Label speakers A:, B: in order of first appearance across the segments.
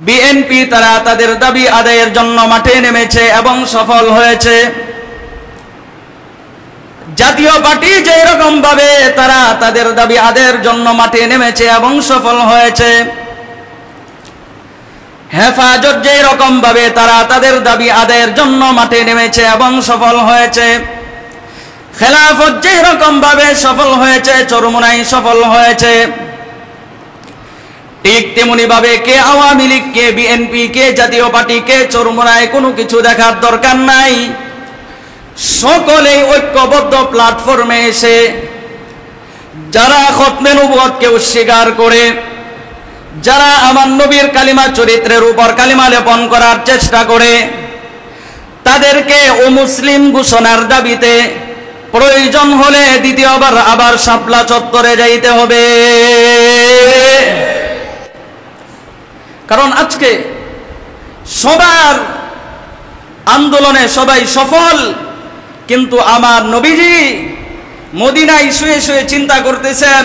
A: BNP তারা তাদের দাবি আদায়ের জন্য মাঠে নেমেছে এবং সফল হয়েছে। জাতীয় পার্টি যে রকম ভাবে তারা তাদের দাবি আদায়ের জন্য মাঠে নেমেছে এবং সফল হয়েছে, হেফাজত যে রকম ভাবে তারা তাদের দাবি আদায়ের জন্য মাঠে নেমেছে এবং সফল হয়েছে, খেলাফত যে রকম ভাবে সফল হয়েছে, চরমোনাই সফল হয়েছে, ঠিক তেমনি ভাবে কে আওয়ামী লীগ, কে বিএনপি, কে জাতীয় পার্টি, কে চরমোনাই কোনো কিছু দেখার দরকার নাই। সকলেই ঐক্যবদ্ধ প্ল্যাটফর্মে এসে যারা খতমে নবুয়তকে অস্বীকার করে, যারা আমার নবীর কালিমা চরিত্রের উপর কালিমা লেপন করার চেষ্টা করে, তাদেরকে অমুসলিম ঘোষণার দাবিতে প্রয়োজন হলে দ্বিতীয়বার আবার শাপলা চত্বরে যাইতে হবে। কারণ আজকে সবার আন্দোলনে সবাই সফল, কিন্তু আমার নবীজি মদিনায় শুয়ে শুয়ে চিন্তা করতেছেন,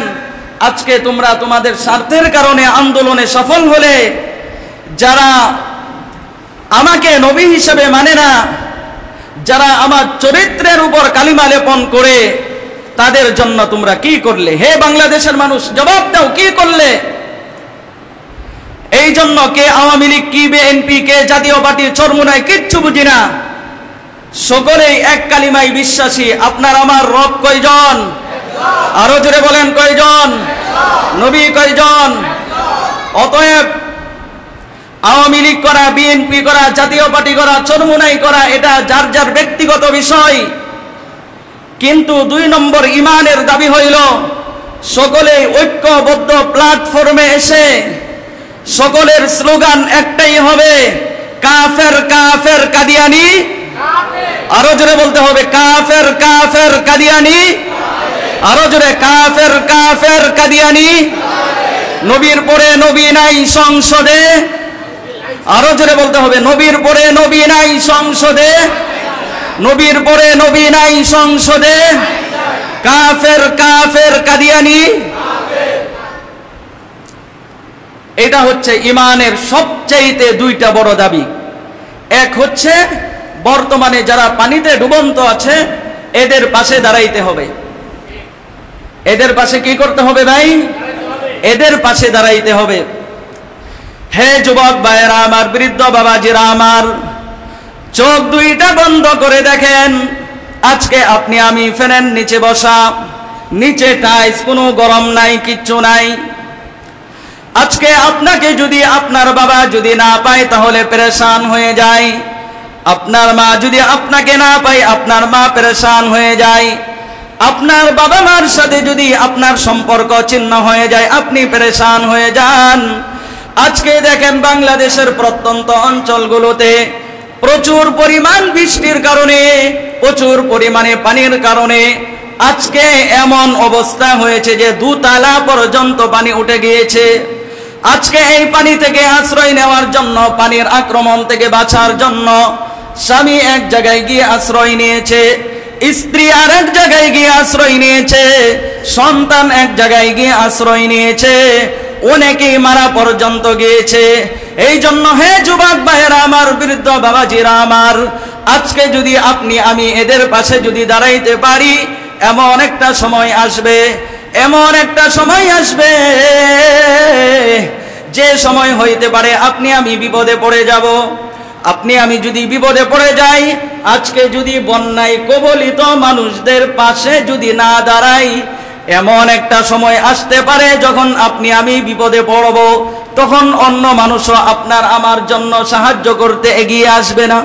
A: আজকে তোমরা তোমাদের স্বার্থের কারণে আন্দোলনে সফল হলে যারা আমাকে নবী হিসেবে মানে না, যারা আমার চরিত্রের উপর কালিমা লেপন করে, তাদের জন্য তোমরা কি করলে? হে বাংলাদেশের মানুষ, জবাব দাও, কি করলে? এই জন্য কে আওয়ামী লীগ, কি বিএনপি, কে জাতীয় পার্টি, চরমোনাই কিচ্ছু বুঝি না, সকলেই এক কালিমায় বিশ্বাসী। আপনার আমার রব কয়জন? আরো জোরে বলেন, কয়জন? নবী কয়জন? অতএব আওয়ামী লীগ করা, বিএনপি করা, জাতীয় পার্টি করা, চরমোনাই করা, এটা যার যার ব্যক্তিগত বিষয়, কিন্তু 2 নম্বর ইমানের দাবি হইল সকলেই ঐক্যবদ্ধ প্ল্যাটফর্মে এসে সকলের স্লোগান একটাই হবে, কাফের কাফের কাদিয়ানি। আরো জোরে বলতে হবে, কাফের কাফের কাদিয়ানি। আরো জোরে, কাফের কাফের কাদিয়ানি। নবীর পরে নবী নাই সংসদে। আরো জোরে বলতে হবে, নবীর পরে নবী নাই সংসদে। নবীর পরে নবী নাই সংসদে। কাফের কাফের কাদিয়ানি। এটা হচ্ছে ইমানের সবচাইতে 2টা বড় দাবি। এক হচ্ছে বর্তমানে যারা পানিতে ডুবন্ত আছে এদের পাশে দাঁড়াইতে হবে। এদের পাশে কি করতে হবে ভাই? এদের পাশে দাঁড়াইতে হবে। হে যুবক ভাইয়েরা আমার, বৃদ্ধ বাবাজিরা আমার, চোখ 2টা বন্ধ করে দেখেন। আজকে আপনি আমি ফ্যানের নিচে বসা, নিচে টাইস, কোনো গরম নাই, কিচ্ছু নাই। আজকে আপনাকে যদি আপনার বাবা যদি না পায় তাহলে পেরেশান হয়ে যায়। আপনার মা যদি আপনাকে না পায়, আপনার মা পেরেশান হয়ে যায়। আপনার বাবা মার সাথে যদি আপনার সম্পর্ক ছিন্ন হয়ে যায়, আপনি পেরেশান হয়ে যান। আজকে দেখেন বাংলাদেশের প্রত্যন্ত অঞ্চলগুলোতে প্রচুর পরিমাণ বৃষ্টির কারণে, প্রচুর পরিমাণে পানির কারণে আজকে এমন অবস্থা হয়েছে যে 2 তালা পর্যন্ত পানি উঠে গিয়েছে। আজকে এই পানি থেকে আশ্রয় নেওয়ার জন্য, পানির আক্রমণ থেকে বাঁচার জন্য স্বামী এক জায়গায় গিয়ে আশ্রয় নিয়েছে, স্ত্রী আর এক জায়গায় গিয়ে আশ্রয় নিয়েছে, সন্তান এক জায়গায় গিয়ে আশ্রয় নিয়েছে, অনেকেই মারা পর্যন্ত গিয়েছে। এই জন্য হে যুবক ভাইয়েরা আমার, বৃদ্ধ বাবাজিরা আমার, আজকে যদি আপনি আমি এদের পাশে যদি দাঁড়াইতে পারি, এমন একটা সময় আসবে, এমন একটা সময় আসবে যে সময় হইতে পারে আপনি আমি বিপদে পড়ে যাব। আপনি আমি যদি বিপদে পড়ে যাই, আজকে যদি বন্যায় কবলিত মানুষদের পাশে যদি না দাঁড়াই, এমন একটা সময় আসতে পারে যখন আপনি আমি বিপদে পড়ব, তখন অন্য মানুষও আপনার আমার জন্য সাহায্য করতে এগিয়ে আসবে না।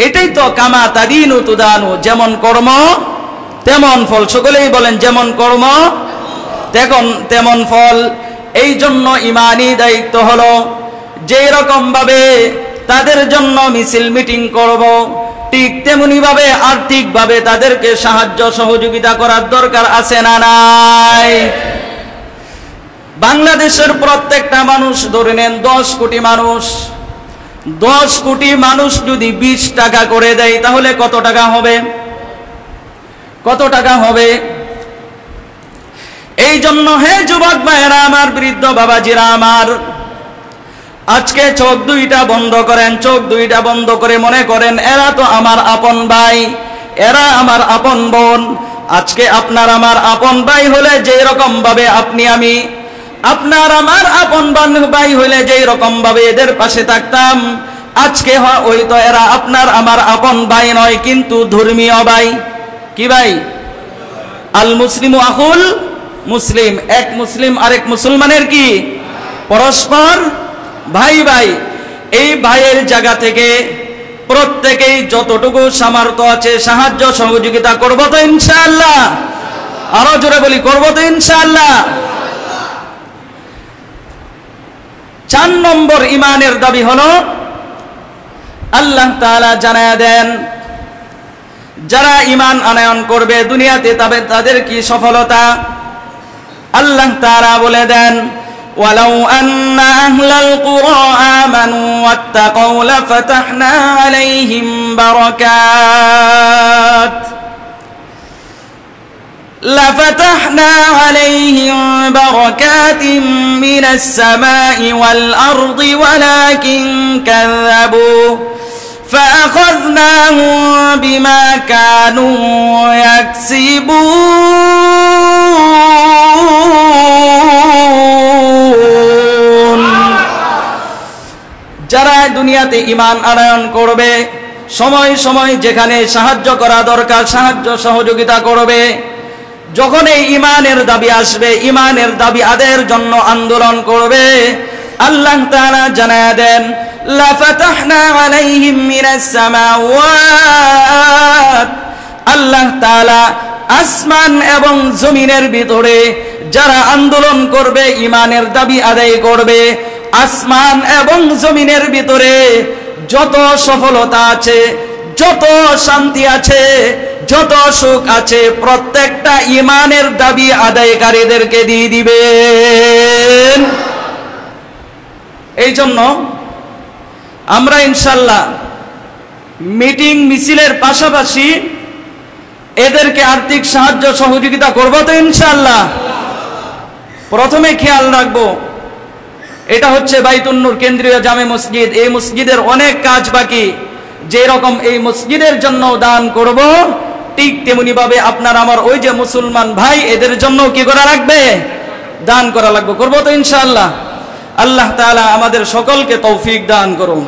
A: এটাই তো কামা তাদিনু তুদানু, যেমন কর্ম তেমন ফল। সকলেই বলেন, যেমন কর্ম তেমন ফল। এই জন্য ইমানি দায়িত্ব হলো যে রকম ভাবে তাদের জন্য মিছিল মিটিং করব, ঠিক তেমনি ভাবে আর্থিক ভাবে তাদেরকে সাহায্য সহযোগিতা করার দরকার আছে না নাই? বাংলাদেশের প্রত্যেকটা মানুষ, ধরে নেন 10 কোটি মানুষ, 10 কোটি মানুষ যদি 20 টাকা করে দেয় তাহলে কত টাকা হবে? কত টাকা হবে? এই জন্য হে যুবক ভাইয়েরা আমার, বৃদ্ধ বাবাজিরা আমার, আজকে চোখ দুইটা বন্ধ করেন, চোখ দুইটা বন্ধ করে মনে করেন এরা তো আমার আপন ভাই, এরা আমার আপন বোন। আজকে আপনার আমার আপন ভাই হলে যেই রকম ভাবে আপনি আমি, আপনার আমার আপন ভাই হলে যেই রকম ভাবে এদের পাশে থাকতাম, আজকে হয়তো এরা আপনার আমার আপন ভাই নয়, কিন্তু ধর্মীয় ভাই। কি ভাই? আল মুসলিমু আখুল মুসলিম, এক মুসলিম আরেক মুসলমানের কি পরস্পর ভাই ভাই। এই ভাইয়ের জায়গা থেকে প্রত্যেকেই যতটুকু সামর্থ্য আছে সাহায্য সহযোগিতা করব তো ইনশাআল্লাহ। আরো জোরে বলি, করব তো ইনশাআল্লাহ। 4 নম্বর ইমানের দাবি হলো, আল্লাহ তাআলা জানায়া দেন যারা ঈমান আনয়ন করবে দুনিয়াতে তবে তাদের কি সফলতা। আল্লাহ তাআলা বলে দেন, ওয়ালাউ আন্না আহলাল কুরা আমানু ওয়াত্তাকাউ লাফাতাহনা আলাইহিম বারাকাত لفتحنا عليهم بركات من السماء والأرض ولكن كذبوا فأخذناهم بما كانوا يكسبون। যারা দুনিয়াতে ঈমান আনয়ন করবে, সময় সময় যেখানে সাহায্য করা দরকার সাহায্য সহযোগিতা করবে, যখন এই ঈমানের দাবি আসবে, ঈমানের দাবি আদায়ের জন্য আন্দোলন করবে, আল্লাহ তাআলা জানায়া দেন লাফাতাহনা আলাইহিম মিনাস সামাওয়াত, আল্লাহ তাআলা আসমান এবং জমিনের ভিতরে যারা আন্দোলন করবে, ঈমানের দাবি আদায় করবে, আসমান এবং জমিনের ভিতরে যত সফলতা আছে, যত শান্তি আছে, যত সুখ আছে, প্রত্যেকটা ঈমানের দাবি আদায়কারীদেরকে দিয়ে দিবেন। এই জন্য আমরা ইনশাআল্লাহ মিটিং মিছিলের পাশাপাশি এদেরকে আর্থিক সাহায্য সহযোগিতা করব তো ইনশাআল্লাহ। প্রথমে খেয়াল রাখবো, এটা হচ্ছে বাইতুন নূর কেন্দ্রীয় জামে মসজিদ। এই মসজিদের অনেক কাজ বাকি, যে রকম এই মসজিদের জন্য দান করব, ঠিক তেমনি ভাবে আপনার আমার ওই যে মুসলমান ভাই এদের জন্য কি করা লাগবে? দান করা লাগবে। করব তো ইনশাআল্লাহ। আল্লাহ তাআলা আমাদের সকলকে তৌফিক দান করুন।